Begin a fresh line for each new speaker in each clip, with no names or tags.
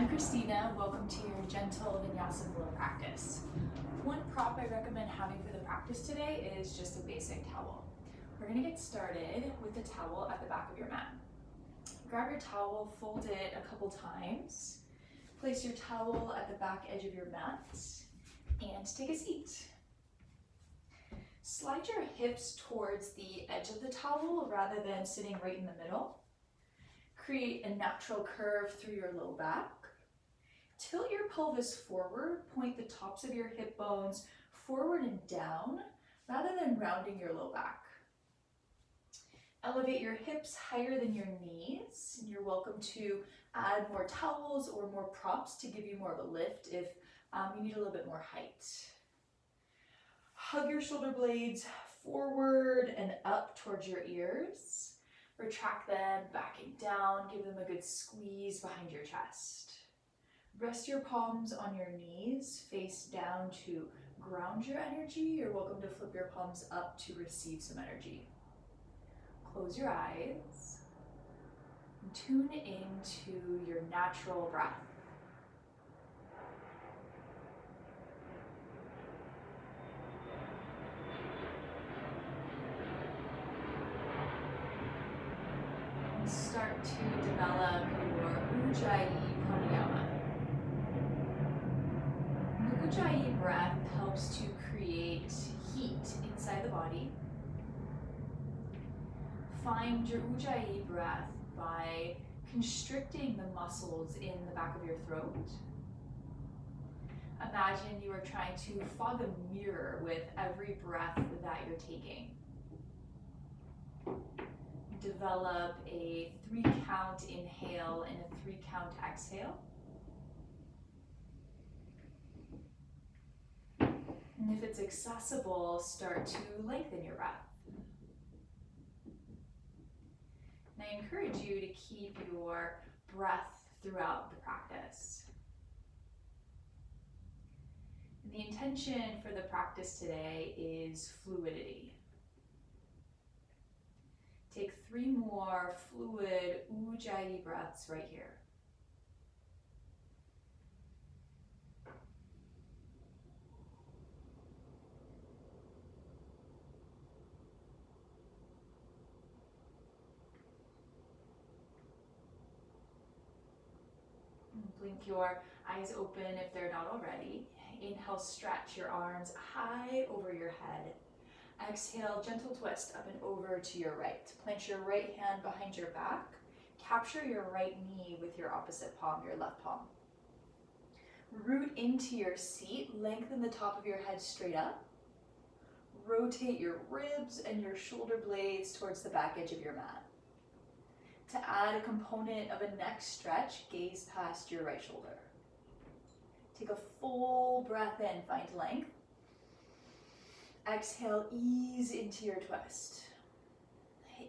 I'm Christina. Welcome to your gentle Vinyasa flow practice. One prop I recommend having for the practice today is just a basic towel. We're going to get started with the towel at the back of your mat. Grab your towel, fold it a couple times, place your towel at the back edge of your mat, and take a seat. Slide your hips towards the edge of the towel rather than sitting right in the middle. Create a natural curve through your low back. Tilt your pelvis forward, point the tops of your hip bones forward and down rather than rounding your low back. Elevate your hips higher than your knees. You're welcome to add more towels or more props to give you more of a lift if you need a little bit more height. Hug your shoulder blades forward and up towards your ears. Retract them, backing down, give them a good squeeze behind your chest. Rest your palms on your knees, face down to ground your energy. You're welcome to flip your palms up to receive some energy. Close your eyes and tune into your natural breath. Start to develop your Ujjayi pranayama. The Ujjayi breath helps to create heat inside the body. Find your Ujjayi breath by constricting the muscles in the back of your throat. Imagine you are trying to fog a mirror with every breath that you're taking. Develop a 3-count inhale and a 3-count exhale. And if it's accessible, start to lengthen your breath. And I encourage you to keep your breath throughout the practice. And the intention for the practice today is fluidity. Take 3 more fluid Ujjayi breaths right here. Blink your eyes open if they're not already. Inhale, stretch your arms high over your head. Exhale, gentle twist up and over to your right. Plant your right hand behind your back. Capture your right knee with your opposite palm, your left palm. Root into your seat. Lengthen the top of your head straight up. Rotate your ribs and your shoulder blades towards the back edge of your mat. To add a component of a neck stretch, gaze past your right shoulder. Take a full breath in, find length. Exhale, ease into your twist.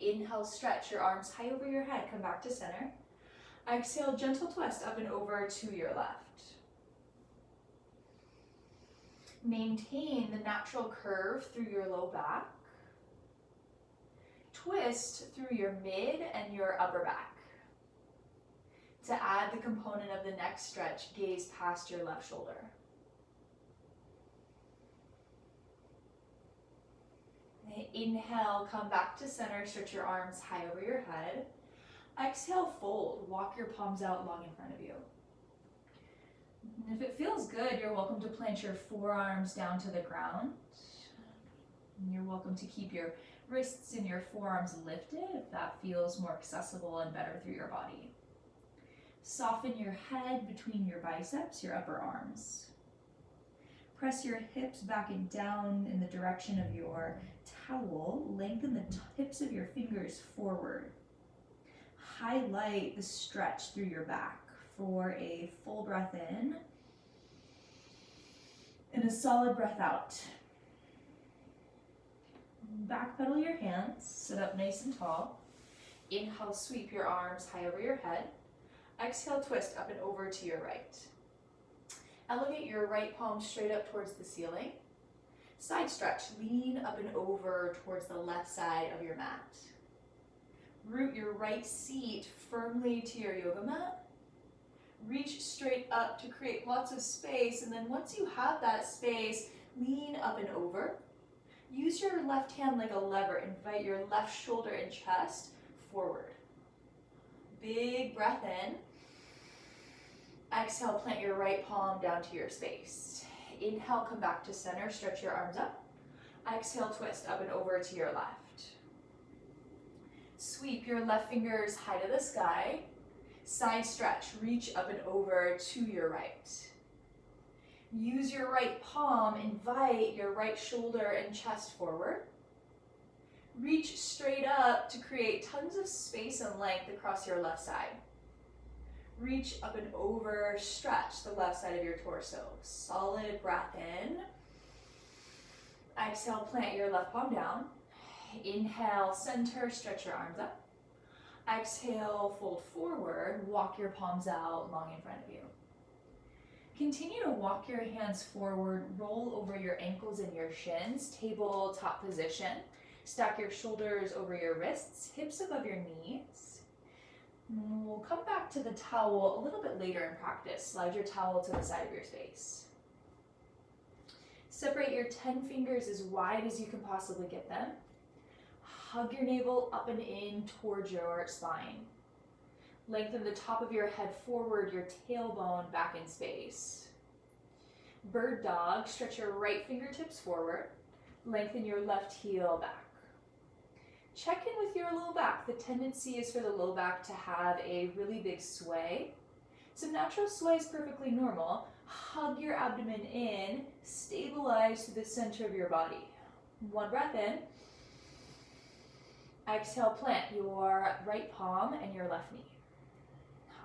Inhale, stretch your arms high over your head, come back to center. Exhale, gentle twist up and over to your left. Maintain the natural curve through your low back. Twist through your mid and your upper back. To add the component of the neck stretch, gaze past your left shoulder. Inhale, come back to center, stretch your arms high over your head. Exhale, fold, walk your palms out long in front of you. And if it feels good, you're welcome to plant your forearms down to the ground. And you're welcome to keep your wrists and your forearms lifted if that feels more accessible and better through your body. Soften your head between your biceps, your upper arms. Press your hips back and down in the direction of your towel. Lengthen the tips of your fingers forward. Highlight the stretch through your back for a full breath in and a solid breath out. Backpedal your hands, sit up nice and tall. Inhale, sweep your arms high over your head. Exhale, twist up and over to your right. Elevate your right palm straight up towards the ceiling. Side stretch, lean up and over towards the left side of your mat. Root your right seat firmly to your yoga mat. Reach straight up to create lots of space, and then once you have that space, lean up and over. Use your left hand like a lever. Invite your left shoulder and chest forward. Big breath in. Exhale, plant your right palm down to your space. Inhale, come back to center, stretch your arms up. Exhale, twist up and over to your left. Sweep your left fingers high to the sky. Side stretch, reach up and over to your right. Use your right palm, invite your right shoulder and chest forward. Reach straight up to create tons of space and length across your left side. Reach up and over, stretch the left side of your torso. Solid breath in. Exhale, plant your left palm down. Inhale, center, stretch your arms up. Exhale, fold forward, walk your palms out long in front of you. Continue to walk your hands forward, roll over your ankles and your shins, tabletop position. Stack your shoulders over your wrists, hips above your knees. We'll come back to the towel a little bit later in practice. Slide your towel to the side of your space. Separate your 10 fingers as wide as you can possibly get them. Hug your navel up and in towards your spine. Lengthen the top of your head forward, your tailbone back in space. Bird dog, stretch your right fingertips forward. Lengthen your left heel back. Check in with your low back. The tendency is for the low back to have a really big sway. Some natural sway is perfectly normal. Hug your abdomen in, stabilize to the center of your body. One breath in. Exhale, plant your right palm and your left knee.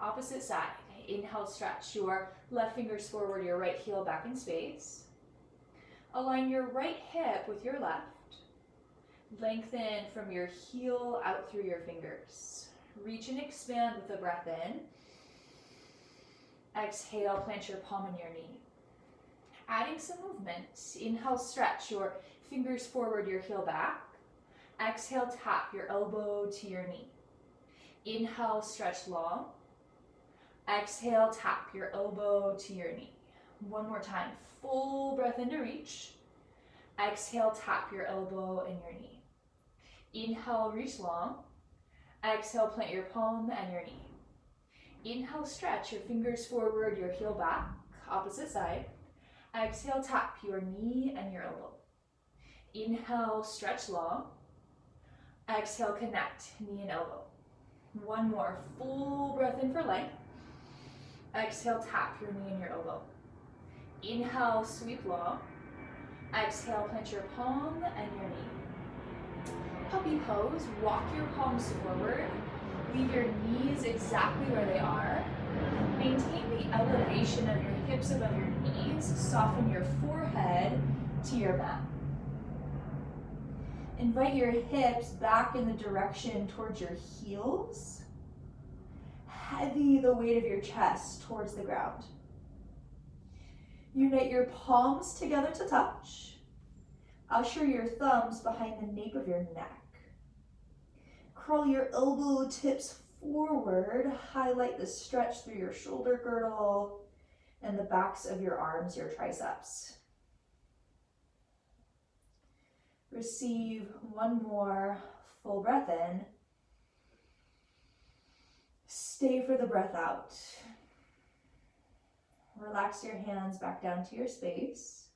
Opposite side. Inhale, stretch your left fingers forward, your right heel back in space. Align your right hip with your left. Lengthen from your heel out through your fingers. Reach and expand with the breath in. Exhale, plant your palm in your knee. Adding some movement. Inhale, stretch your fingers forward, your heel back. Exhale, tap your elbow to your knee. Inhale, stretch long. Exhale, tap your elbow to your knee. One more time. Full breath in to reach. Exhale, tap your elbow and your knee. Inhale, reach long. Exhale, plant your palm and your knee. Inhale, stretch your fingers forward, your heel back, opposite side. Exhale, tap your knee and your elbow. Inhale, stretch long. Exhale, connect knee and elbow. One more, full breath in for length. Exhale, tap your knee and your elbow. Inhale, sweep long. Exhale, plant your palm and your knee. Puppy pose, walk your palms forward. Leave your knees exactly where they are. Maintain the elevation of your hips above your knees. Soften your forehead to your mat. Invite your hips back in the direction towards your heels. Heavy the weight of your chest towards the ground. Unite your palms together to touch. Usher your thumbs behind the nape of your neck. Curl your elbow tips forward. Highlight the stretch through your shoulder girdle and the backs of your arms, your triceps. Receive one more full breath in. Stay for the breath out. Relax your hands back down to your space.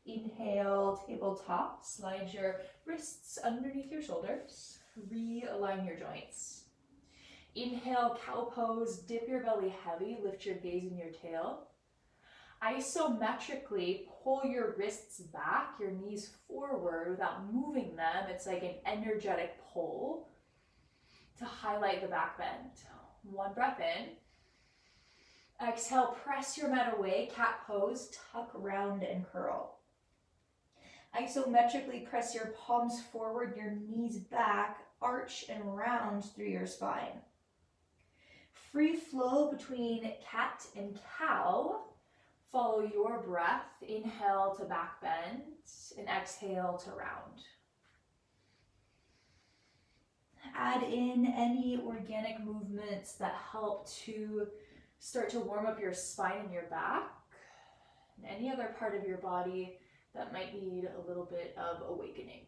Inhale, tabletop. Slide your wrists underneath your shoulders. Realign your joints. Inhale, cow pose. Dip your belly heavy. Lift your gaze and your tail. Isometrically pull your wrists back, your knees forward without moving them. It's like an energetic pull to highlight the back bend. One breath in. Exhale, press your mat away, cat pose, tuck, round, and curl. Isometrically press your palms forward, your knees back, arch and round through your spine. Free flow between cat and cow. Follow your breath. Inhale to back bend and exhale to round. Add in any organic movements that help to Start to warm up your spine and your back and any other part of your body that might need a little bit of awakening.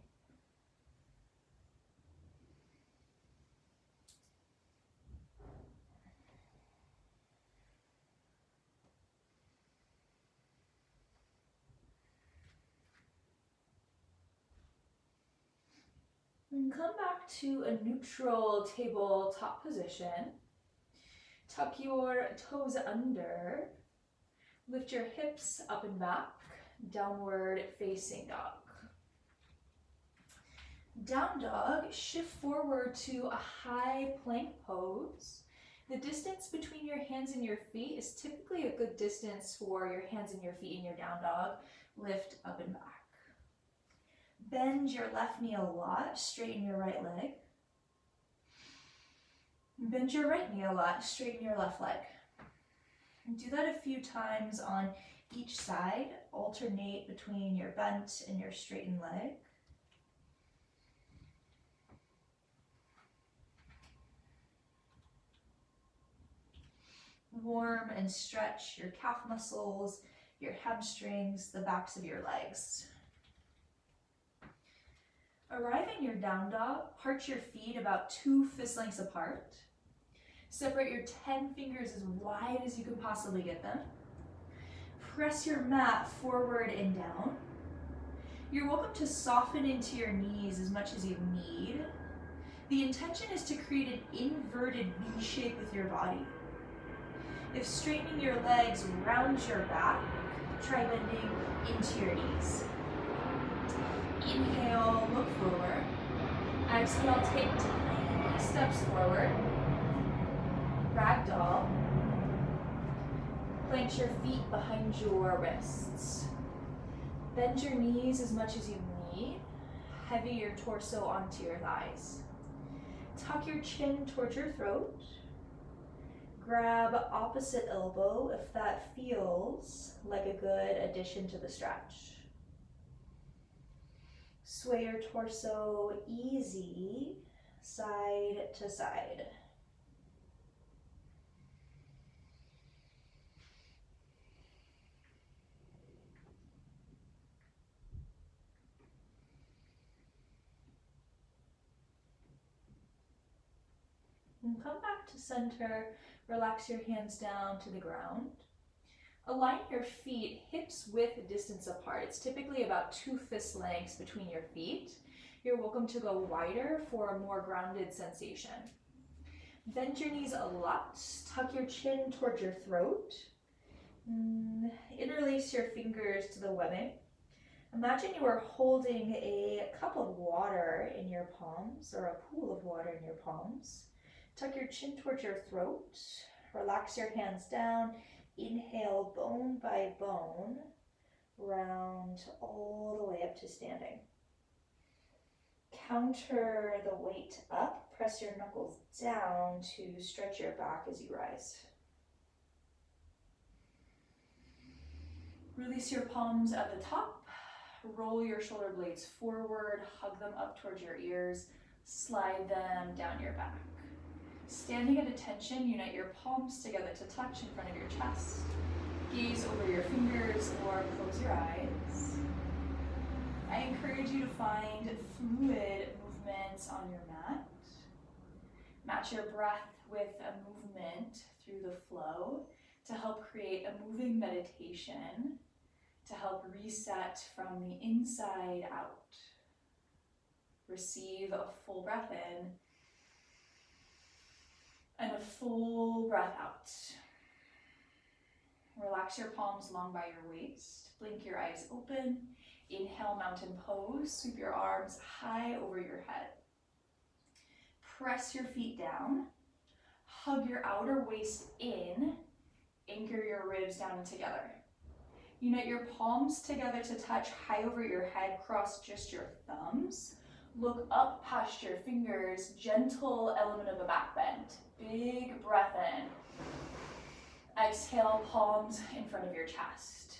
And come back to a neutral tabletop position. Tuck your toes under. Lift your hips up and back. Downward facing dog. Down dog, shift forward to a high plank pose. The distance between your hands and your feet is typically a good distance for your hands and your feet in your down dog. Lift up and back. Bend your left knee a lot, straighten your right leg. Bend your right knee a lot, straighten your left leg. And do that a few times on each side. Alternate between your bent and your straightened leg. Warm and stretch your calf muscles, your hamstrings, the backs of your legs. Arrive in your down dog, arch your feet about 2 fist lengths apart. Separate your 10 fingers as wide as you can possibly get them. Press your mat forward and down. You're welcome to soften into your knees as much as you need. The intention is to create an inverted V shape with your body. If straightening your legs rounds your back, try bending into your knees. Inhale, look forward. Exhale, take tiny steps forward. Ragdoll. Plant your feet behind your wrists. Bend your knees as much as you need. Heavy your torso onto your thighs. Tuck your chin towards your throat. Grab opposite elbow if that feels like a good addition to the stretch. Sway your torso easy, side to side. And come back to center, relax your hands down to the ground. Align your feet hips width distance apart. It's typically about 2 fist lengths between your feet. You're welcome to go wider for a more grounded sensation. Bend your knees a lot. Tuck your chin towards your throat. Interlace your fingers to the webbing. Imagine you are holding a cup of water in your palms, or a pool of water in your palms. Tuck your chin towards your throat. Relax your hands down. Inhale, bone by bone, round all the way up to standing. Counter the weight up. Press your knuckles down to stretch your back as you rise. Release your palms at the top. Roll your shoulder blades forward. Hug them up towards your ears. Slide them down your back. Standing at attention, unite your palms together to touch in front of your chest. Gaze over your fingers or close your eyes. I encourage you to find fluid movements on your mat. Match your breath with a movement through the flow to help create a moving meditation to help reset from the inside out. Receive a full breath in and a full breath out. Relax your palms long by your waist. Blink your eyes open. Inhale, mountain pose. Sweep your arms high over your head. Press your feet down. Hug your outer waist in. Anchor your ribs down and together. Unite your palms together to touch high over your head. Cross just your thumbs. Look up past your fingers. Gentle element of a back bend. Big breath in. Exhale, palms in front of your chest.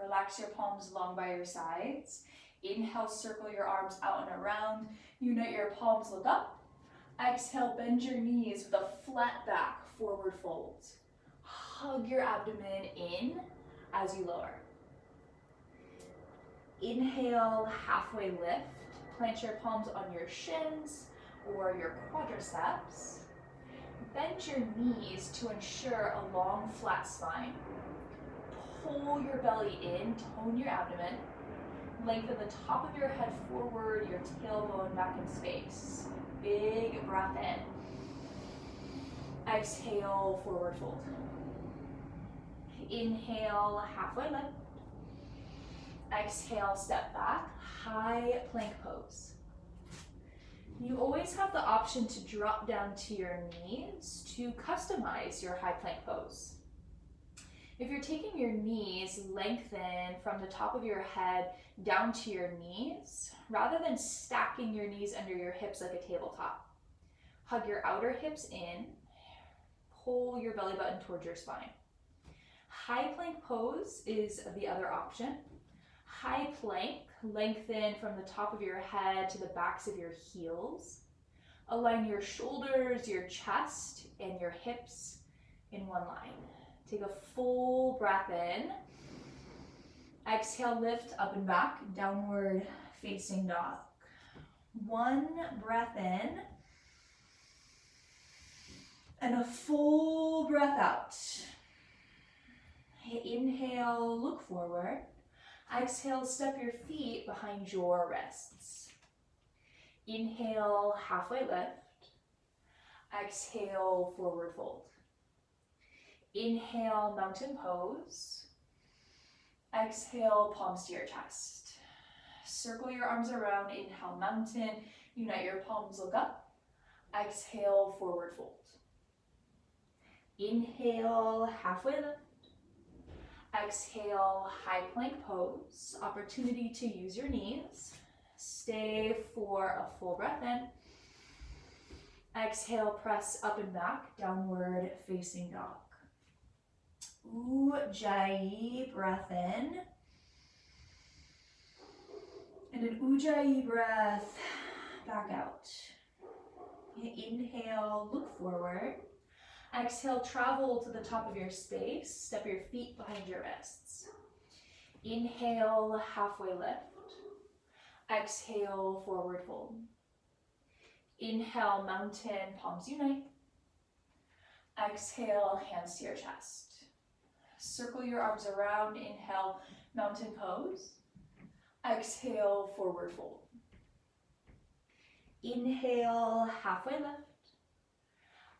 Relax your palms long by your sides. Inhale, circle your arms out and around. Unite your palms, look up. Exhale, bend your knees with a flat back, forward fold. hug your abdomen in as you lower. Inhale, halfway lift. Plant your palms on your shins or your quadriceps. Bend your knees to ensure a long, flat spine. Pull your belly in, tone your abdomen. Lengthen the top of your head forward, your tailbone back in space. Big breath in. Exhale, forward fold. Inhale, halfway lift. Exhale, step back, high plank pose. You always have the option to drop down to your knees to customize your high plank pose. If you're taking your knees, lengthen from the top of your head down to your knees, rather than stacking your knees under your hips like a tabletop. Hug your outer hips in, pull your belly button towards your spine. High plank pose is the other option. High plank, lengthen from the top of your head to the backs of your heels. Align your shoulders, your chest, and your hips in one line. Take a full breath in. Exhale, lift up and back, downward facing dog. One breath in. And a full breath out. Inhale, look forward. Exhale, step your feet behind your wrists. Inhale, halfway lift. Exhale, forward fold. Inhale, mountain pose. Exhale, palms to your chest. Circle your arms around, inhale, mountain. Unite your palms, look up. Exhale, forward fold. Inhale, halfway lift. Exhale, high plank pose. Opportunity to use your knees. Stay for a full breath in. Exhale, press up and back, downward facing dog. Ujjayi, breath in. And an Ujjayi breath back out. Inhale, look forward. Exhale, travel to the top of your space. Step your feet behind your wrists. Inhale, halfway lift. Exhale, forward fold. Inhale, mountain, palms unite. Exhale, hands to your chest. Circle your arms around. Inhale, mountain pose. Exhale, forward fold. Inhale, halfway lift.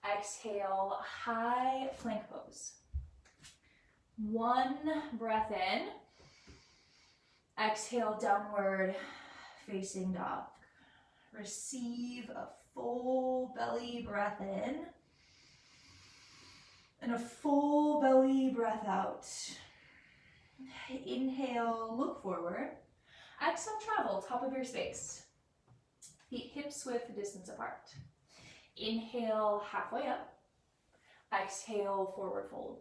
Exhale, high plank pose. One breath in. Exhale, downward facing dog. Receive a full belly breath in. And a full belly breath out. Inhale, look forward. Exhale, travel, top of your space. Feet hips width distance apart. Inhale, halfway up. Exhale, forward fold.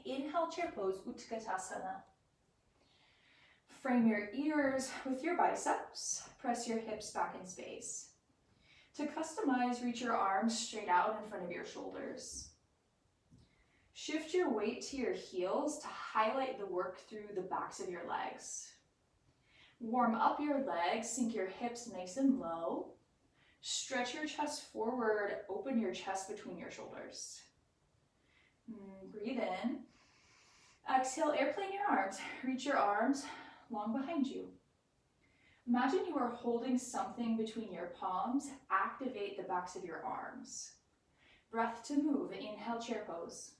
Inhale, chair pose, Utkatasana. Frame your ears with your biceps. Press your hips back in space. To customize, reach your arms straight out in front of your shoulders. Shift your weight to your heels to highlight the work through the backs of your legs. Warm up your legs, sink your hips nice and low. Stretch your chest forward, open your chest between your shoulders. Breathe in. Exhale, airplane your arms. Reach your arms long behind you. Imagine you are holding something between your palms. Activate the backs of your arms. Breath to move. Inhale, chair pose.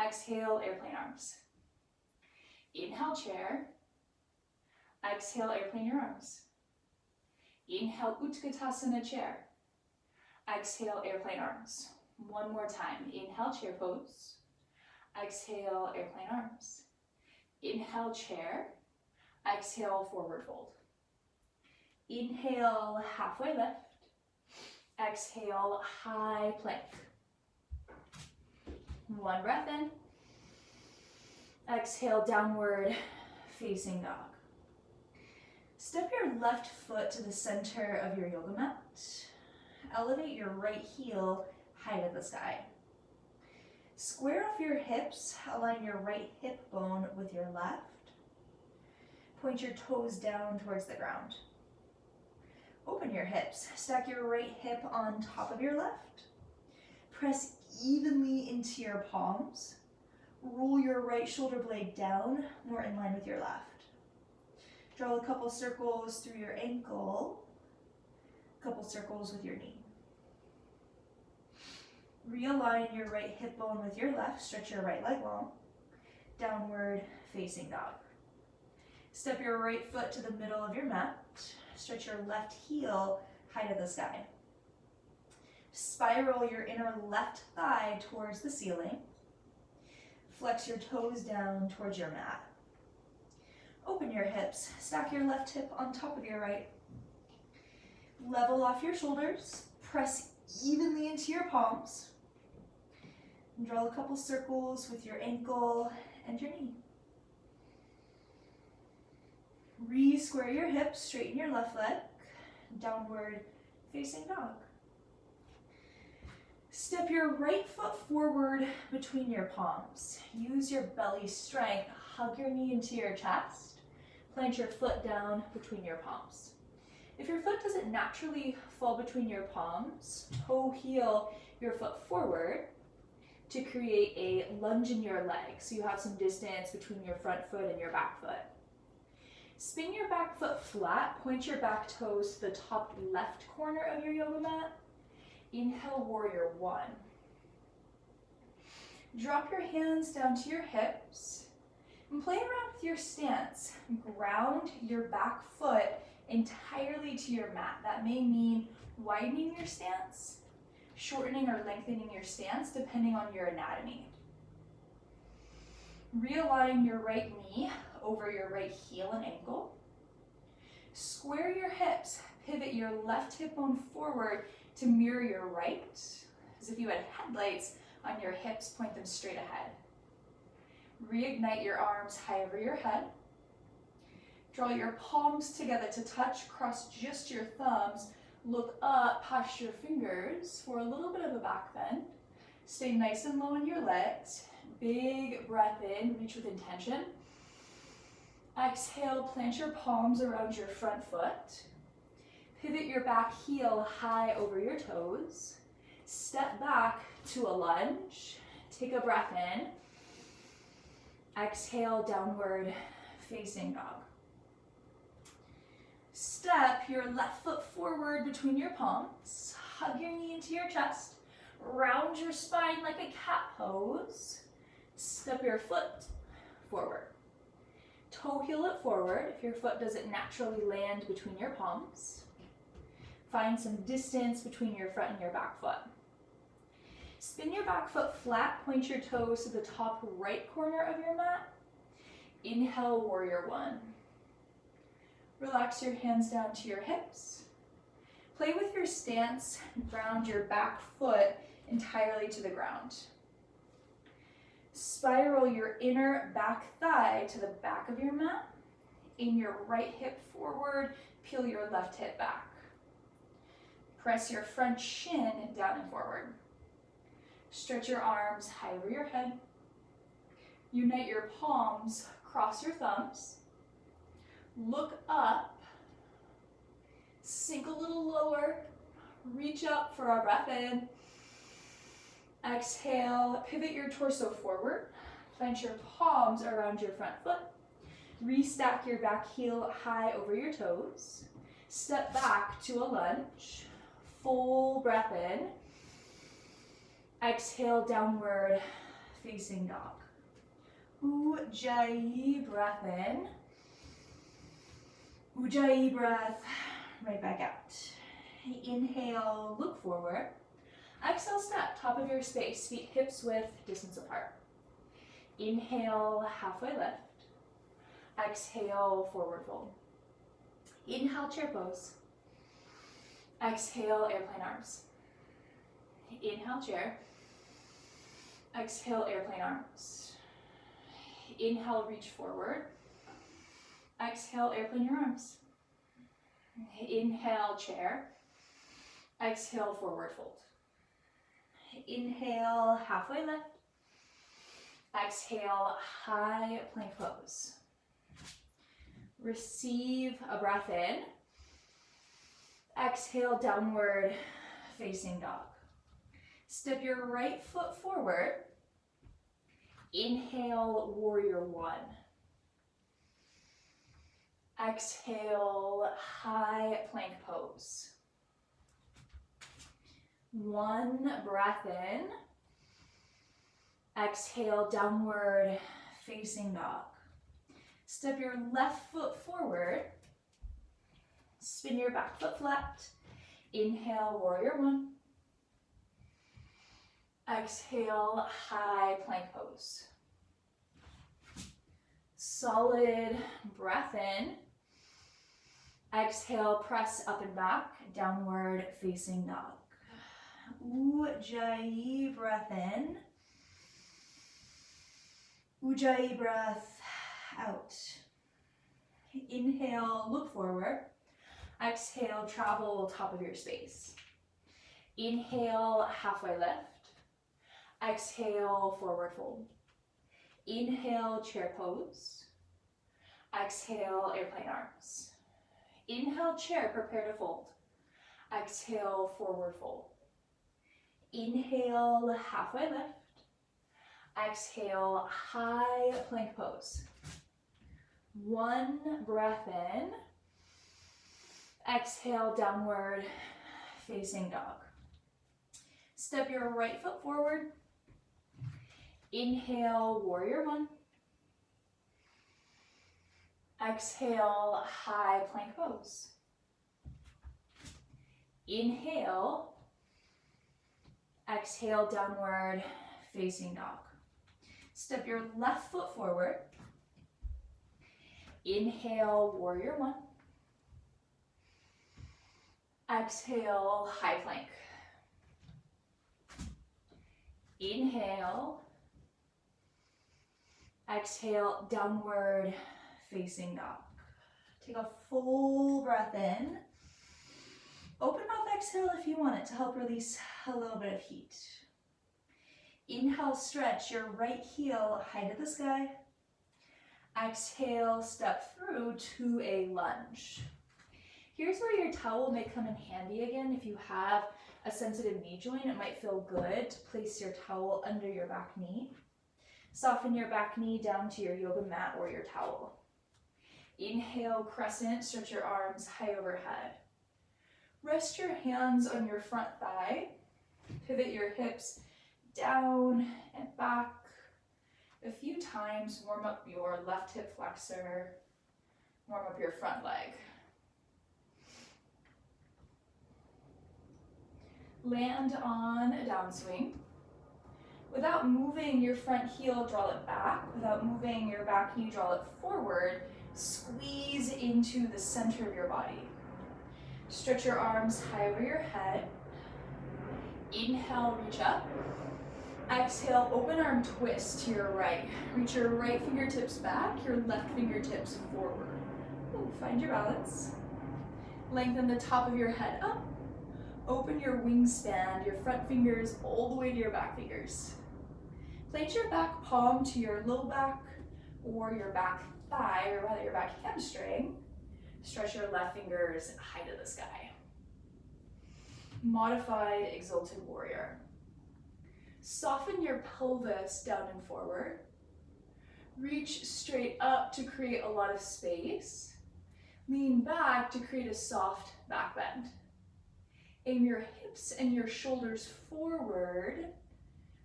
Exhale, airplane arms. Inhale, chair. Exhale, airplane your arms. Inhale, Utkatasana, chair. Exhale, airplane arms. One more time. Inhale, chair pose. Exhale, airplane arms. Inhale, chair. Exhale, forward fold. Inhale, halfway lift. Exhale, high plank. One breath in. Exhale, downward facing dog. Step your left foot to the center of your yoga mat. Elevate your right heel high to the sky. Square off your hips, align your right hip bone with your left. Point your toes down towards the ground. Open your hips, stack your right hip on top of your left. Press evenly into your palms. Roll your right shoulder blade down, more in line with your left. Draw a couple circles through your ankle, a couple circles with your knee. Realign your right hip bone with your left, stretch your right leg long, downward facing dog. Step your right foot to the middle of your mat, stretch your left heel high to the sky. Spiral your inner left thigh towards the ceiling. Flex your toes down towards your mat. Open your hips, stack your left hip on top of your right. Level off your shoulders, press evenly into your palms. And draw a couple circles with your ankle and your knee. Re-square your hips, straighten your left leg, downward facing dog. Step your right foot forward between your palms. Use your belly strength, hug your knee into your chest, plant your foot down between your palms. If your foot doesn't naturally fall between your palms, toe heel your foot forward to create a lunge in your leg, so you have some distance between your front foot and your back foot. Spin your back foot flat, point your back toes to the top left corner of your yoga mat. Inhale, warrior one. Drop your hands down to your hips and play around with your stance. Ground your back foot entirely to your mat. That may mean widening your stance, shortening or lengthening your stance depending on your anatomy. Realign your right knee over your right heel and ankle. Square your hips, pivot your left hip bone forward to mirror your right, as if you had headlights on your hips, point them straight ahead. Reignite your arms high over your head. Draw your palms together to touch, cross just your thumbs, look up past your fingers for a little bit of a back bend. Stay nice and low in your legs. Big breath in, reach with intention. Exhale, plant your palms around your front foot. Pivot your back heel high over your toes. Step back to a lunge. Take a breath in. Exhale, downward facing dog. Step your left foot forward between your palms. Hug your knee into your chest. Round your spine like a cat pose. Step your foot forward. Toe heel it forward if your foot doesn't naturally land between your palms. Find some distance between your front and your back foot. Spin your back foot flat, point your toes to the top right corner of your mat. Inhale, warrior one. Relax your hands down to your hips. Play with your stance, ground your back foot entirely to the ground. Spiral your inner back thigh to the back of your mat. Aim your right hip forward, peel your left hip back. Press your front shin down and forward. Stretch your arms high over your head. Unite your palms, cross your thumbs. Look up. Sink a little lower. Reach up for our breath in. Exhale, pivot your torso forward. Plant your palms around your front foot. Restack your back heel high over your toes. Step back to a lunge. Full breath in. Exhale, downward facing dog. Ujjayi, breath in. Ujjayi, breath right back out. Inhale, look forward. Exhale, step, top of your space, feet hips width, distance apart. Inhale, halfway lift. Exhale, forward fold. Inhale, chair pose. Exhale, airplane arms. Inhale, chair. Exhale, airplane arms. Inhale, reach forward. Exhale, airplane your arms. Inhale, chair. Exhale, forward fold. Inhale, halfway lift. Exhale, high plank pose. Receive a breath in. Exhale, downward facing dog. Step your right foot forward. Inhale, warrior one. Exhale, high plank pose. One breath in. Exhale, downward facing dog. Step your left foot forward. Spin your back foot flat. Inhale, warrior one. Exhale, high plank pose. Solid breath in. Exhale, press up and back, downward facing dog. Ujjayi breath in. Ujjayi breath out. Inhale, look forward. Exhale, travel top of your space. Inhale, halfway lift. Exhale, forward fold. Inhale, chair pose. Exhale, airplane arms. Inhale, chair, prepare to fold. Exhale, forward fold. Inhale, halfway lift. Exhale, high plank pose. One breath in. Exhale, downward facing dog. Step your right foot forward. Inhale, warrior one. Exhale, high plank pose. Inhale. Exhale, downward facing dog. Step your left foot forward. Inhale, warrior one. Exhale, high plank. Inhale. Exhale, downward facing dog. Take a full breath in. Open mouth exhale if you want it to help release a little bit of heat. Inhale, stretch your right heel high to the sky. Exhale, step through to a lunge. Here's where your towel may come in handy again. If you have a sensitive knee joint, it might feel good to place your towel under your back knee. Soften your back knee down to your yoga mat or your towel. Inhale, crescent, stretch your arms high overhead. Rest your hands on your front thigh. Pivot your hips down and back. A few times, warm up your left hip flexor. Warm up your front leg. Land on a downswing. Without moving your front heel, draw it back. Without moving your back knee, draw it forward. Squeeze into the center of your body. Stretch your arms high over your head. Inhale, reach up. Exhale, open arm twist to your right. Reach your right fingertips back, your left fingertips forward. Ooh, find your balance. Lengthen the top of your head up. Open your wingspan, your front fingers all the way to your back fingers. Place your back palm to your low back or your back thigh, or rather your back hamstring. Stretch your left fingers high to the sky. Modified exalted warrior. Soften your pelvis down and forward. Reach straight up to create a lot of space. Lean back to create a soft back bend. Aim your hips and your shoulders forward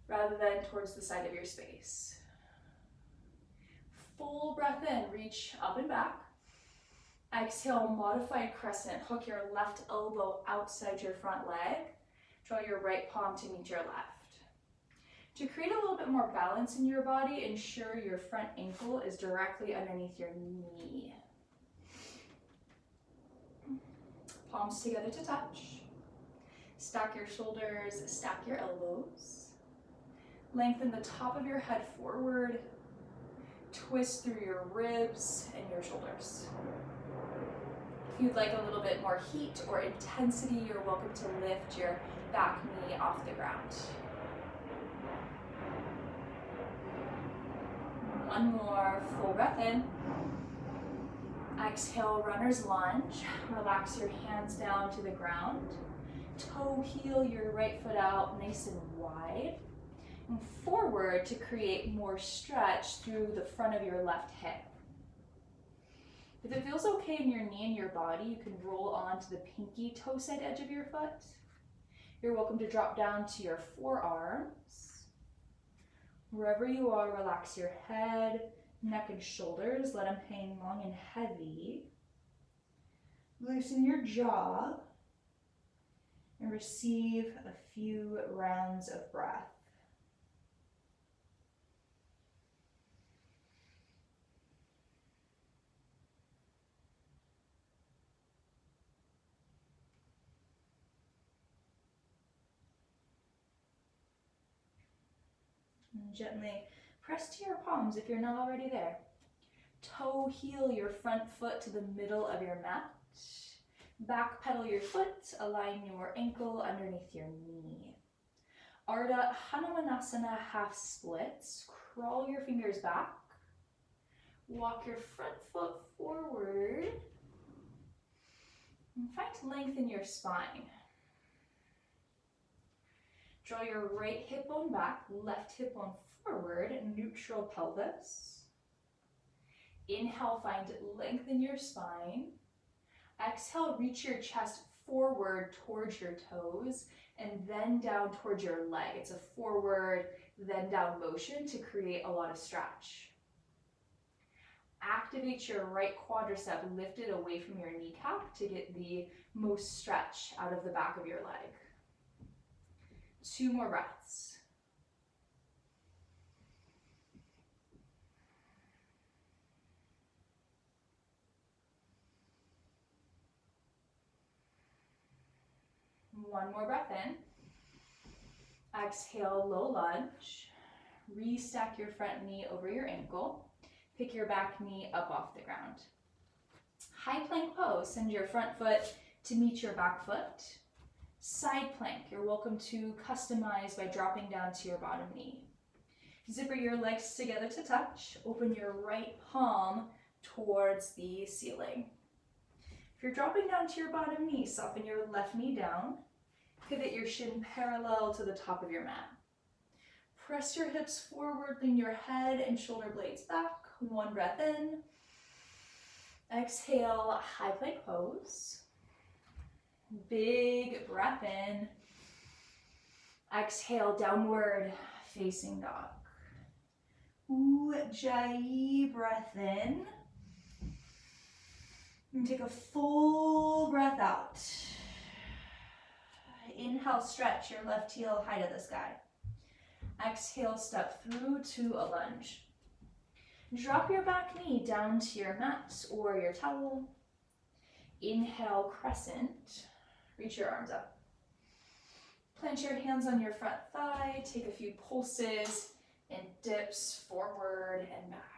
rather than towards the side of your space. Full breath in, reach up and back. Exhale, modified crescent. Hook your left elbow outside your front leg. Draw your right palm to meet your left. To create a little bit more balance in your body, ensure your front ankle is directly underneath your knee. Palms together to touch. Stack your shoulders, stack your elbows. Lengthen the top of your head forward. Twist through your ribs and your shoulders. If you'd like a little bit more heat or intensity, you're welcome to lift your back knee off the ground. One more, full breath in. Exhale, runner's lunge. Relax your hands down to the ground. Toe heel your right foot out nice and wide. And forward to create more stretch through the front of your left hip. If it feels okay in your knee and your body, you can roll onto the pinky toe side edge of your foot. You're welcome to drop down to your forearms. Wherever you are, relax your head, neck, and shoulders. Let them hang long and heavy. Loosen your jaw and receive a few rounds of breath. And gently press to your palms if you're not already there. Toe heel your front foot to the middle of your mat. Back pedal your foot, align your ankle underneath your knee. Ardha Hanumanasana half splits. Crawl your fingers back. Walk your front foot forward. And find length in your spine. Draw your right hip bone back, left hip bone forward, neutral pelvis. Inhale, find length in your spine. Exhale, reach your chest forward towards your toes and then down towards your leg. It's a forward, then down motion to create a lot of stretch. Activate your right quadricep, lift it away from your kneecap to get the most stretch out of the back of your leg. 2 more breaths. One more breath in. Exhale, low lunge. Restack your front knee over your ankle. Pick your back knee up off the ground. High plank pose. Send your front foot to meet your back foot. Side plank. You're welcome to customize by dropping down to your bottom knee. Zipper your legs together to touch. Open your right palm towards the ceiling. If you're dropping down to your bottom knee, soften your left knee down. Pivot your shin parallel to the top of your mat. Press your hips forward, lean your head and shoulder blades back. 1 breath in. Exhale, high plank pose. Big breath in. Exhale, downward facing dog. Ujjayi, breath in. And take a full breath out. Inhale, stretch your left heel high to the sky. Exhale, step through to a lunge. Drop your back knee down to your mat or your towel. Inhale, crescent. Reach your arms up. Plant your hands on your front thigh. Take a few pulses and dips forward and back.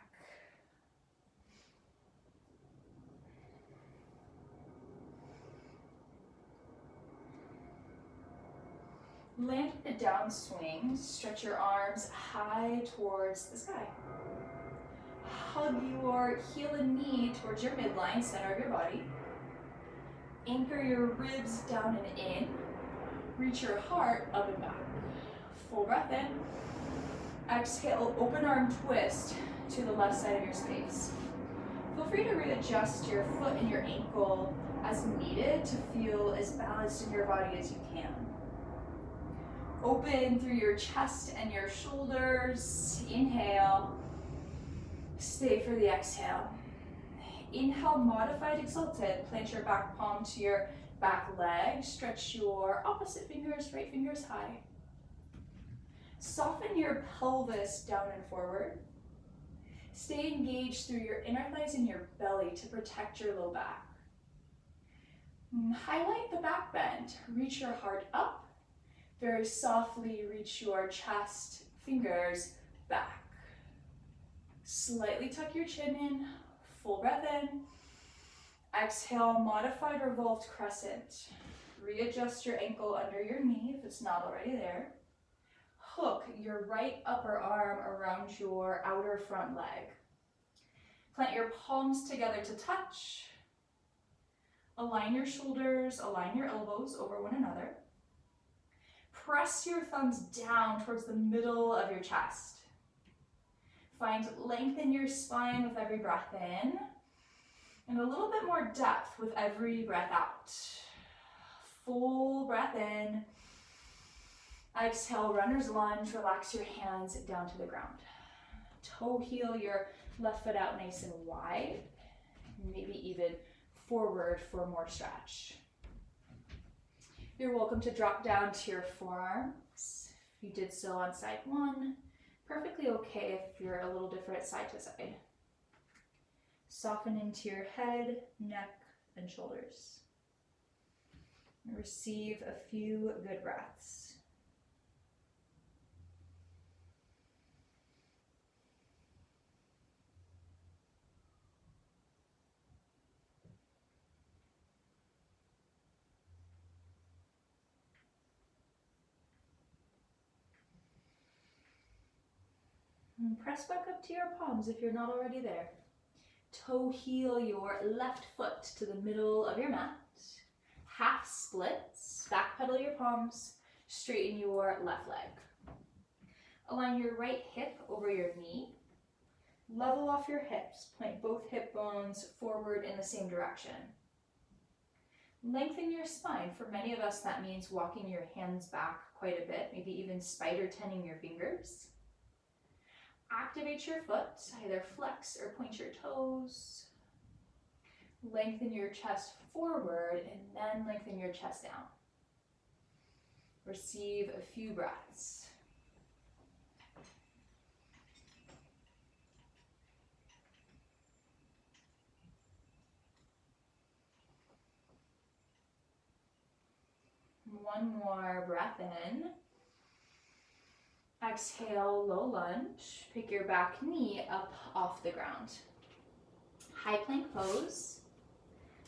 Land the downswing. Stretch your arms high towards the sky. Hug your heel and knee towards your midline, center of your body. Anchor your ribs down and in. Reach your heart up and back. Full breath in. Exhale, open arm twist to the left side of your space. Feel free to readjust your foot and your ankle as needed to feel as balanced in your body as you can. Open through your chest and your shoulders. Inhale. Stay for the exhale. Inhale, modified exalted. Plant your back palm to your back leg. Stretch your opposite fingers, right fingers high. Soften your pelvis down and forward. Stay engaged through your inner thighs and your belly to protect your low back. Highlight the back bend. Reach your heart up. Very softly reach your chest, fingers back. Slightly tuck your chin in. Full breath in. Exhale, modified revolved crescent. Readjust your ankle under your knee if it's not already there. Hook your right upper arm around your outer front leg. Plant your palms together to touch. Align your shoulders, align your elbows over one another. Press your thumbs down towards the middle of your chest. Find length in your spine with every breath in, and a little bit more depth with every breath out. Full breath in. Exhale, runner's lunge. Relax your hands down to the ground. Toe heel your left foot out nice and wide. Maybe even forward for more stretch. You're welcome to drop down to your forearms. If you did so on side one, perfectly okay if you're a little different side to side. Soften into your head, neck, and shoulders. Receive a few good breaths. And press back up to your palms if you're not already there. Toe heel your left foot to the middle of your mat. Half splits, back pedal your palms, straighten your left leg. Align your right hip over your knee. Level off your hips, point both hip bones forward in the same direction. Lengthen your spine. For many of us, that means walking your hands back quite a bit, maybe even spider tenning your fingers. Activate your foot, either flex or point your toes. Lengthen your chest forward and then lengthen your chest down. Receive a few breaths. One more breath in. Exhale, low lunge. Pick your back knee up off the ground. High plank pose.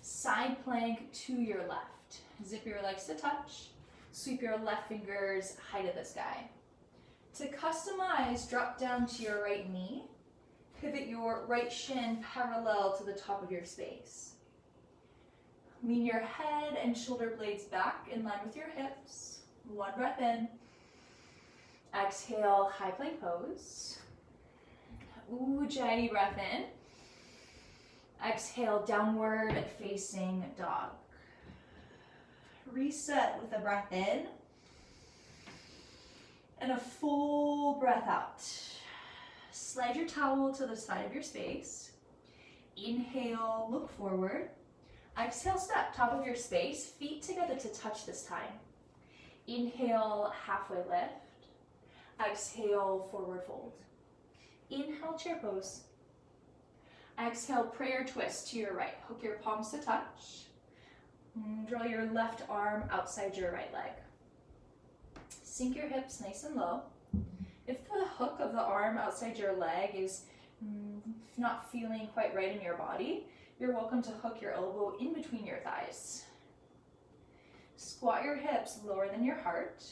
Side plank to your left. Zip your legs to touch. Sweep your left fingers high to the sky. To customize, drop down to your right knee. Pivot your right shin parallel to the top of your space. Lean your head and shoulder blades back in line with your hips. One breath in. Exhale, high plank pose. Ujjayi breath in. Exhale, downward facing dog. Reset with a breath in. And a full breath out. Slide your towel to the side of your space. Inhale, look forward. Exhale, step, top of your space, feet together to touch this time. Inhale, halfway lift. Exhale, forward fold. Inhale, chair pose. Exhale, prayer twist to your right. Hook your palms to touch. Draw your left arm outside your right leg. Sink your hips nice and low. If the hook of the arm outside your leg is not feeling quite right in your body, you're welcome to hook your elbow in between your thighs. Squat your hips lower than your heart.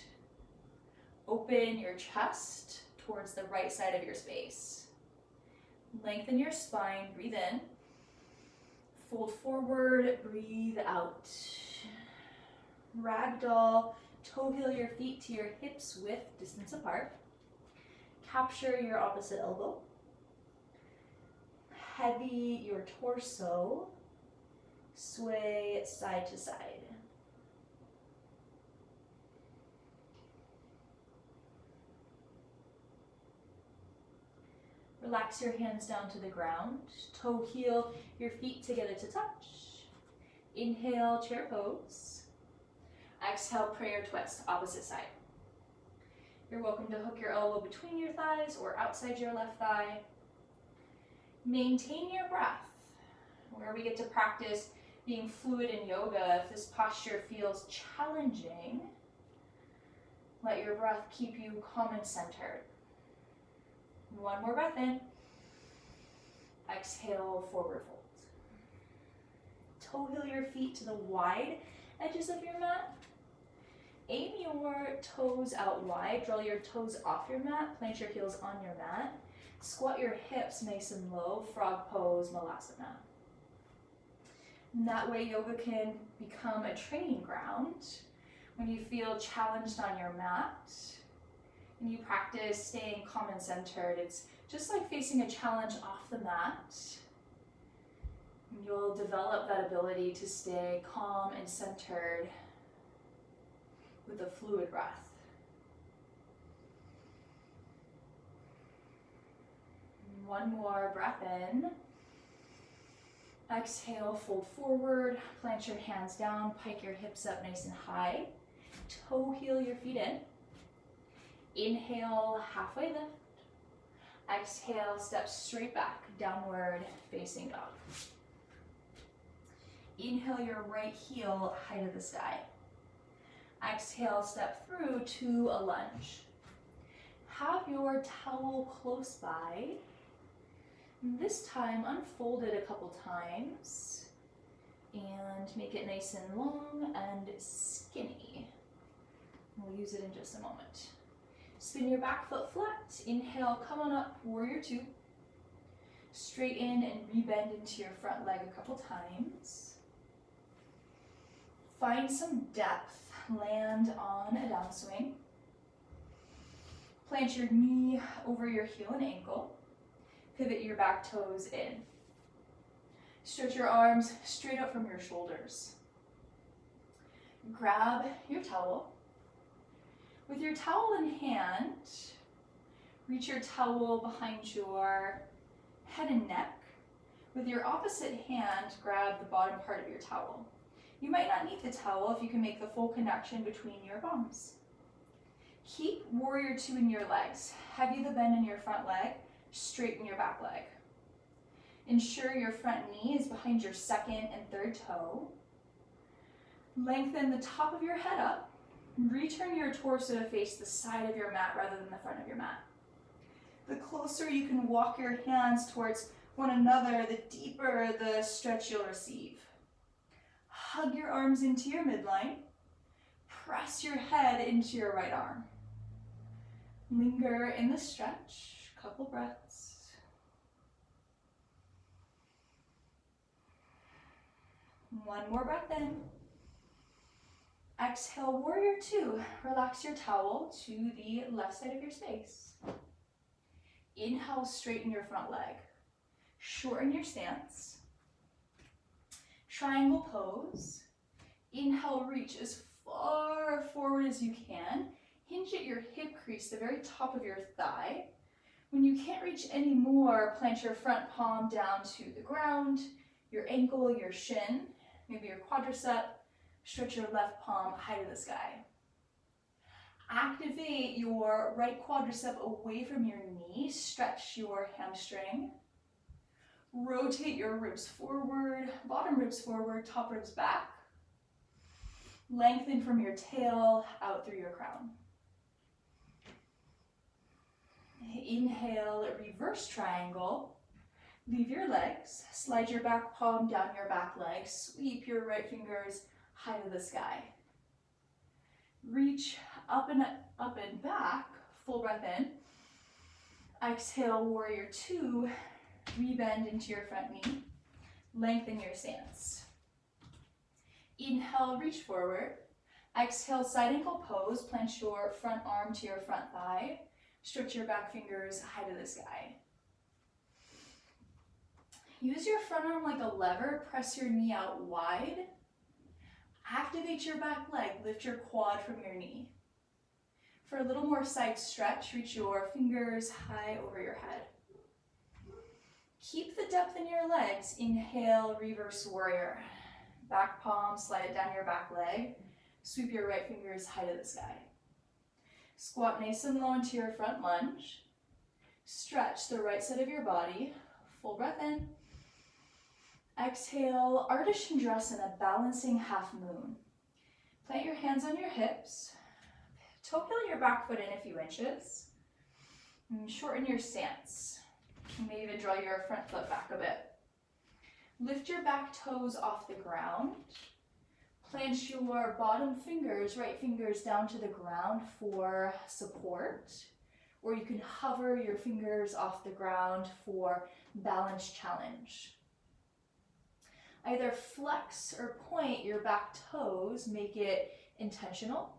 Open your chest towards the right side of your space. Lengthen your spine, breathe in. Fold forward, breathe out. Ragdoll, toe heel your feet to your hips width distance apart. Capture your opposite elbow. Heavy your torso. Sway side to side. Relax your hands down to the ground. Toe heel your feet together to touch. Inhale, chair pose. Exhale, prayer twist, opposite side. You're welcome to hook your elbow between your thighs or outside your left thigh. Maintain your breath, where we get to practice being fluid in yoga. If this posture feels challenging, let your breath keep you calm and centered. One more breath in. Exhale, forward fold. Toe heel your feet to the wide edges of your mat. Aim your toes out wide, draw your toes off your mat, plant your heels on your mat. Squat your hips nice and low, frog pose, malasana. And that way yoga can become a training ground when you feel challenged on your mat and you practice staying calm and centered. It's just like facing a challenge off the mat. You'll develop that ability to stay calm and centered with a fluid breath. One more breath in. Exhale, fold forward, plant your hands down, pike your hips up nice and high. Toe heel your feet in. Inhale, halfway lift. Exhale, step straight back, downward facing dog. Inhale your right heel high to the sky. Exhale, step through to a lunge. Have your towel close by. This time, unfold it a couple times and make it nice and long and skinny. We'll use it in just a moment. Spin your back foot flat. Inhale, come on up, warrior two. Straighten and rebend into your front leg a couple times. Find some depth. Land on a downswing. Plant your knee over your heel and ankle. Pivot your back toes in. Stretch your arms straight up from your shoulders. Grab your towel. With your towel in hand, reach your towel behind your head and neck. With your opposite hand, grab the bottom part of your towel. You might not need the towel if you can make the full connection between your palms. Keep warrior two in your legs. Heavy the bend in your front leg, straighten your back leg. Ensure your front knee is behind your second and third toe. Lengthen the top of your head up. Return your torso to face the side of your mat rather than the front of your mat. The closer you can walk your hands towards one another, the deeper the stretch you'll receive. Hug your arms into your midline. Press your head into your right arm. Linger in the stretch, couple breaths. One more breath in. Exhale, warrior two. Relax your towel to the left side of your space. Inhale, straighten your front leg. Shorten your stance. Triangle pose. Inhale, reach as far forward as you can. Hinge at your hip crease, the very top of your thigh. When you can't reach any more, plant your front palm down to the ground, your ankle, your shin, maybe your quadricep. Stretch your left palm high to the sky. Activate your right quadricep away from your knee. Stretch your hamstring. Rotate your ribs forward, bottom ribs forward, top ribs back. Lengthen from your tail out through your crown. Inhale, reverse triangle. Leave your legs. Slide your back palm down your back leg. Sweep your right fingers high to the sky. Reach up and back. Full breath in. Exhale, warrior two. Rebend into your front knee. Lengthen your stance. Inhale, reach forward. Exhale, side ankle pose. Plant your front arm to your front thigh. Stretch your back fingers high to the sky. Use your front arm like a lever. Press your knee out wide. Activate your back leg. Lift your quad from your knee. For a little more side stretch, reach your fingers high over your head. Keep the depth in your legs. Inhale, reverse warrior. Back palm, slide it down your back leg. Sweep your right fingers high to the sky. Squat nice and low into your front lunge. Stretch the right side of your body. Full breath in. Exhale, Ardha Chandrasana, balancing half moon. Plant your hands on your hips. Toe heel your back foot in a few inches. And shorten your stance. You may even draw your front foot back a bit. Lift your back toes off the ground. Plant your bottom fingers, right fingers down to the ground for support, or you can hover your fingers off the ground for balance challenge. Either flex or point your back toes, make it intentional.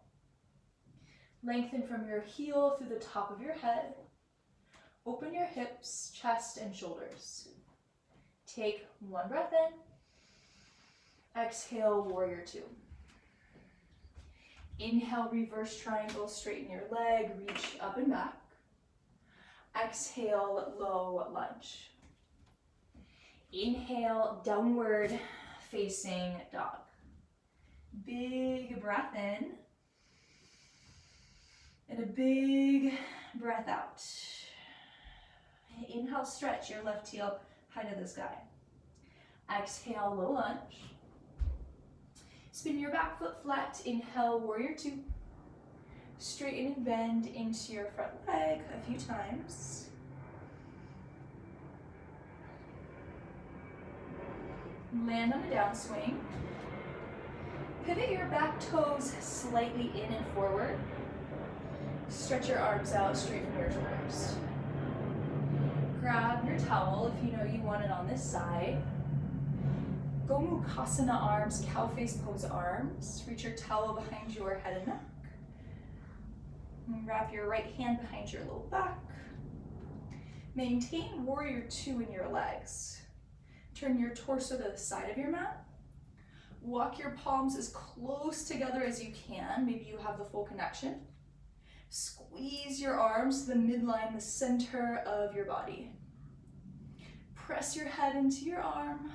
Lengthen from your heel through the top of your head. Open your hips, chest, and shoulders. Take one breath in. Exhale, warrior two. Inhale, reverse triangle, straighten your leg, reach up and back. Exhale, low lunge. Inhale, downward facing dog. Big breath in. And a big breath out. Inhale, stretch your left heel high to the sky. Exhale, low lunge. Spin your back foot flat. Inhale, warrior two. Straighten and bend into your front leg a few times. Land on a downswing. Pivot your back toes slightly in and forward. Stretch your arms out straight from your shoulders. Grab your towel if you know you want it on this side. Gomukhasana arms, cow face pose arms. Reach your towel behind your head and neck. And wrap your right hand behind your low back. Maintain warrior two in your legs. Turn your torso to the side of your mat. Walk your palms as close together as you can. Maybe you have the full connection. Squeeze your arms to the midline, the center of your body. Press your head into your arm.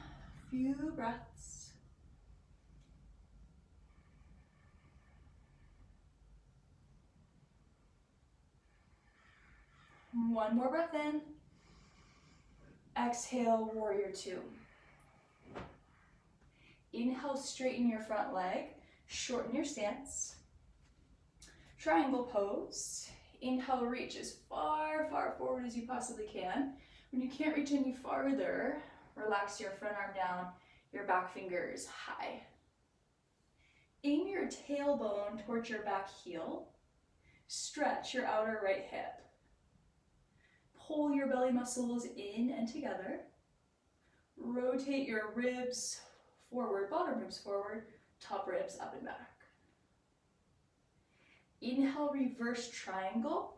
Few breaths. One more breath in. Exhale, warrior two. Inhale, straighten your front leg, shorten your stance. Triangle pose. Inhale, reach as far, far forward as you possibly can. When you can't reach any farther, relax your front arm down, your back fingers high. Aim your tailbone towards your back heel. Stretch your outer right hip. Pull your belly muscles in and together. Rotate your ribs forward, bottom ribs forward, top ribs up and back. Inhale, reverse triangle.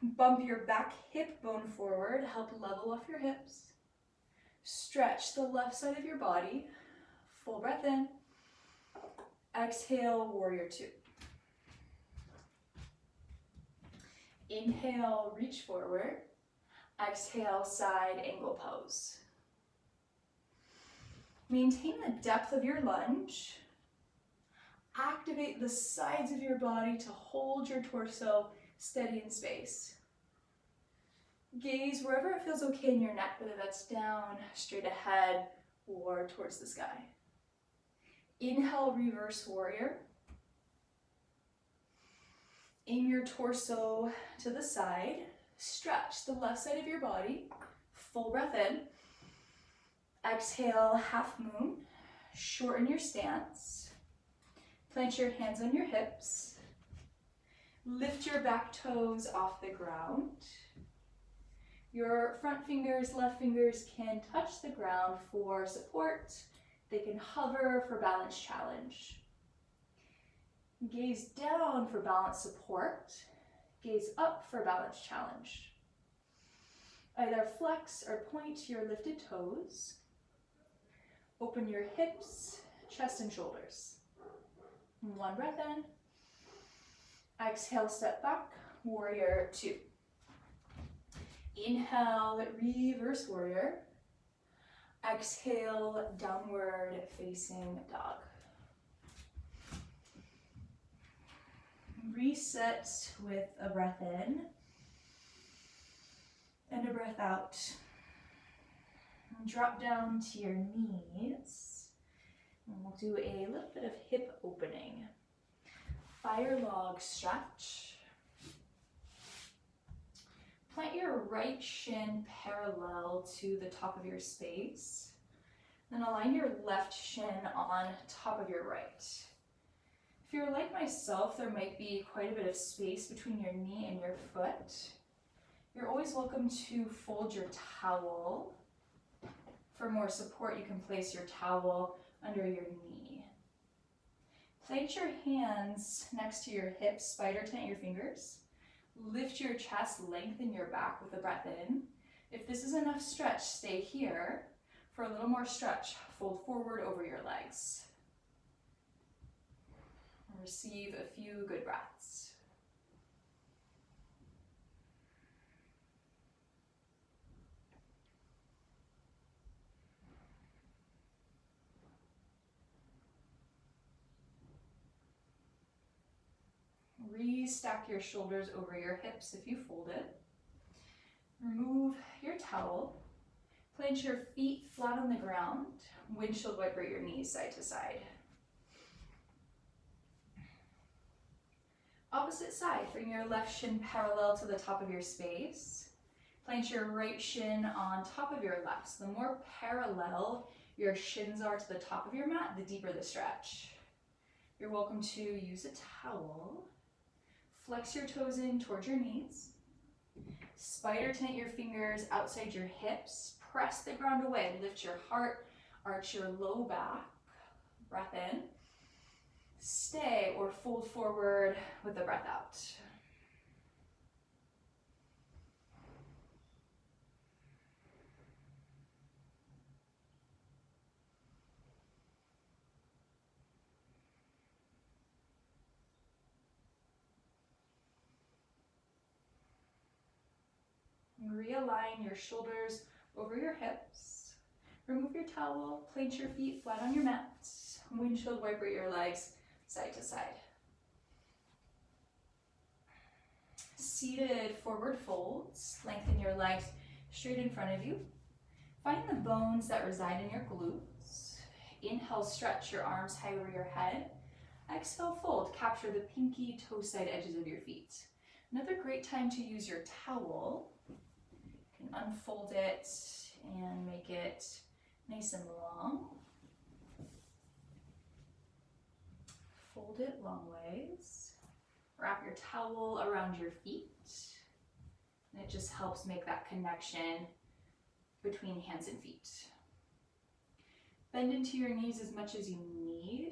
Bump your back hip bone forward, help level off your hips. Stretch the left side of your body. Full breath in. Exhale, warrior two. Inhale, reach forward. Exhale, side angle pose. Maintain the depth of your lunge. Activate the sides of your body to hold your torso steady in space. Gaze wherever it feels okay in your neck, whether that's down, straight ahead, or towards the sky. Inhale, reverse warrior. Aim your torso to the side. Stretch the left side of your body. Full breath in. Exhale, half moon. Shorten your stance. Plant your hands on your hips. Lift your back toes off the ground. Your front fingers, left fingers can touch the ground for support. They can hover for balance challenge. Gaze down for balance support. Gaze up for balance challenge. Either flex or point your lifted toes. Open your hips, chest, and shoulders. One breath in. Exhale, step back, warrior two. Inhale, reverse warrior. Exhale, downward facing dog. Reset with a breath in and a breath out. Drop down to your knees. And we'll do a little bit of hip opening. Fire log stretch. Plant your right shin parallel to the top of your space. Then align your left shin on top of your right. If you're like myself, there might be quite a bit of space between your knee and your foot. You're always welcome to fold your towel. For more support, you can place your towel under your knee. Place your hands next to your hips, spider tent your fingers. Lift your chest, lengthen your back with the breath in. If this is enough stretch, stay here. For a little more stretch, fold forward over your legs. Receive a few good breaths. Restack your shoulders over your hips if you folded. Remove your towel. Plant your feet flat on the ground. Windshield wiper your knees side to side. Opposite side, bring your left shin parallel to the top of your space. Plant your right shin on top of your left. So the more parallel your shins are to the top of your mat, the deeper the stretch. You're welcome to use a towel. Flex your toes in towards your knees. Spider tent your fingers outside your hips. Press the ground away. Lift your heart, arch your low back. Breath in. Stay or fold forward with the breath out. Realign your shoulders over your hips. Remove your towel, plant your feet flat on your mat. Windshield wiper your legs side to side. Seated forward folds. Lengthen your legs straight in front of you. Find the bones that reside in your glutes. Inhale, stretch your arms high over your head. Exhale, fold. Capture the pinky toe side edges of your feet. Another great time to use your towel. You can unfold it and make it nice and long. Fold it long ways. Wrap your towel around your feet. And it just helps make that connection between hands and feet. Bend into your knees as much as you need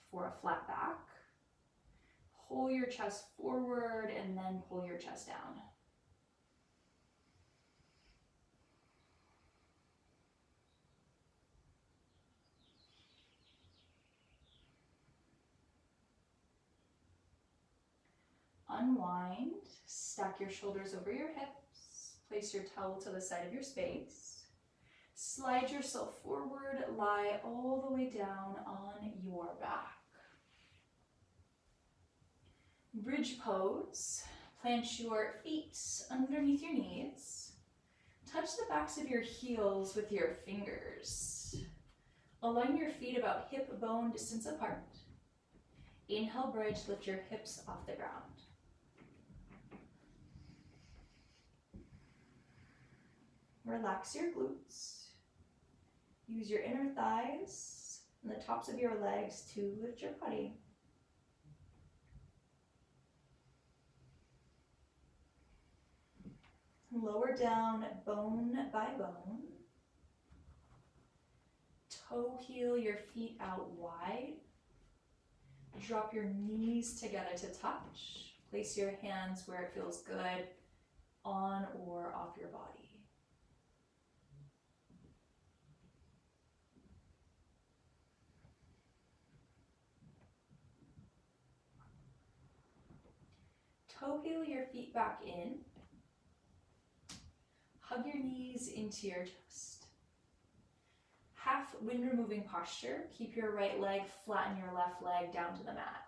for a flat back. Pull your chest forward and then pull your chest down. Unwind, stack your shoulders over your hips, place your towel to the side of your space, slide yourself forward, lie all the way down on your back. Bridge pose, plant your feet underneath your knees, touch the backs of your heels with your fingers. Align your feet about hip bone distance apart. Inhale, bridge, lift your hips off the ground. Relax your glutes. Use your inner thighs and the tops of your legs to lift your body. Lower down bone by bone. Toe heel your feet out wide. Drop your knees together to touch. Place your hands where it feels good, on or off your body. Toe heel your feet back in. Hug your knees into your chest. Half wind removing posture. Keep your right leg, flatten your left leg down to the mat.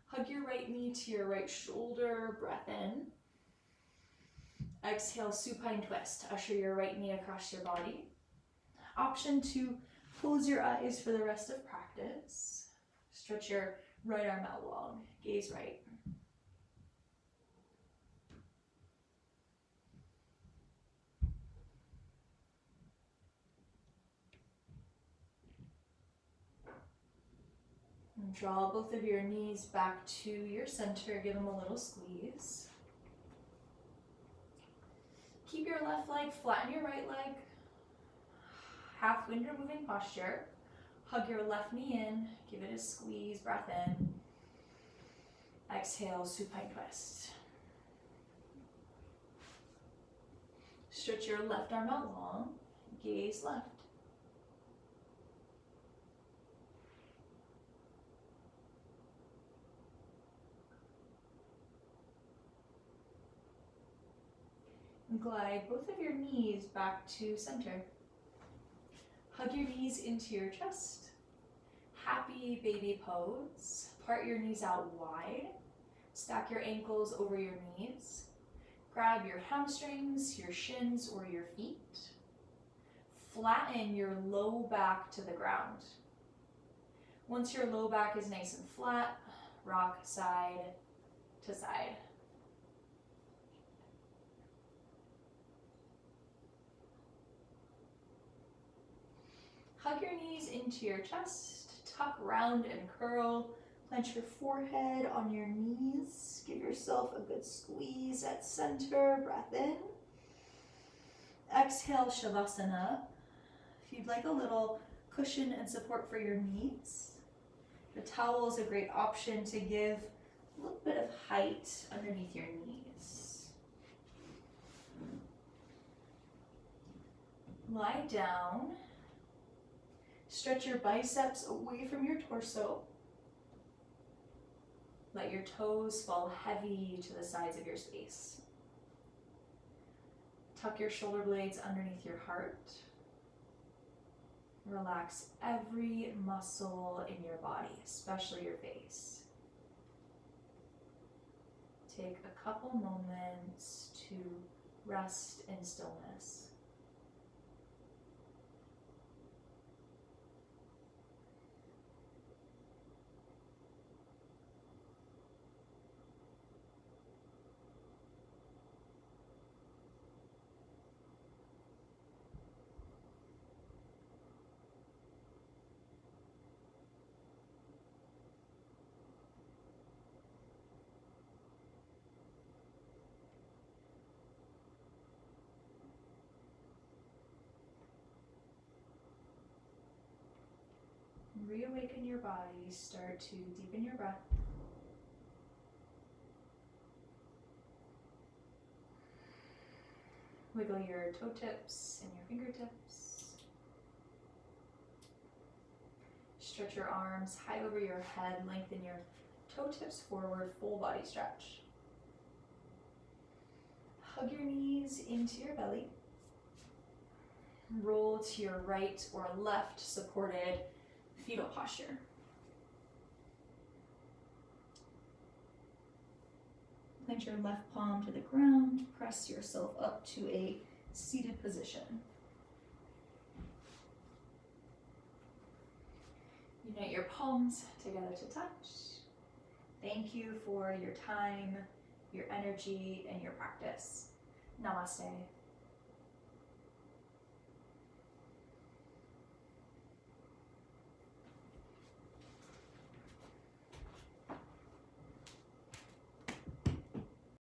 Hug your right knee to your right shoulder, breath in. Exhale, supine twist. Usher your right knee across your body. Option to close your eyes for the rest of practice. Stretch your right arm out long, gaze right. Draw both of your knees back to your center. Give them a little squeeze. Keep your left leg, flatten your right leg. Half window moving posture. Hug your left knee in. Give it a squeeze. Breath in. Exhale, supine twist. Stretch your left arm out long. Gaze left. Glide both of your knees back to center. Hug your knees into your chest. Happy baby pose. Part your knees out wide. Stack your ankles over your knees. Grab your hamstrings, your shins, or your feet. Flatten your low back to the ground. Once your low back is nice and flat, rock side to side. Hug your knees into your chest, tuck round and curl, clench your forehead on your knees, give yourself a good squeeze at center, breath in. Exhale, Shavasana. If you'd like a little cushion and support for your knees, the towel is a great option to give a little bit of height underneath your knees. Lie down. Stretch your biceps away from your torso. Let your toes fall heavy to the sides of your space. Tuck your shoulder blades underneath your heart. Relax every muscle in your body, especially your face. Take a couple moments to rest in stillness. Reawaken your body, start to deepen your breath. Wiggle your toe tips and your fingertips. Stretch your arms high over your head, lengthen your toe tips forward, full body stretch. Hug your knees into your belly. Roll to your right or left, supported fetal posture. Plant your left palm to the ground. Press yourself up to a seated position. Unite your palms together to touch. Thank you for your time, your energy, and your practice. Namaste.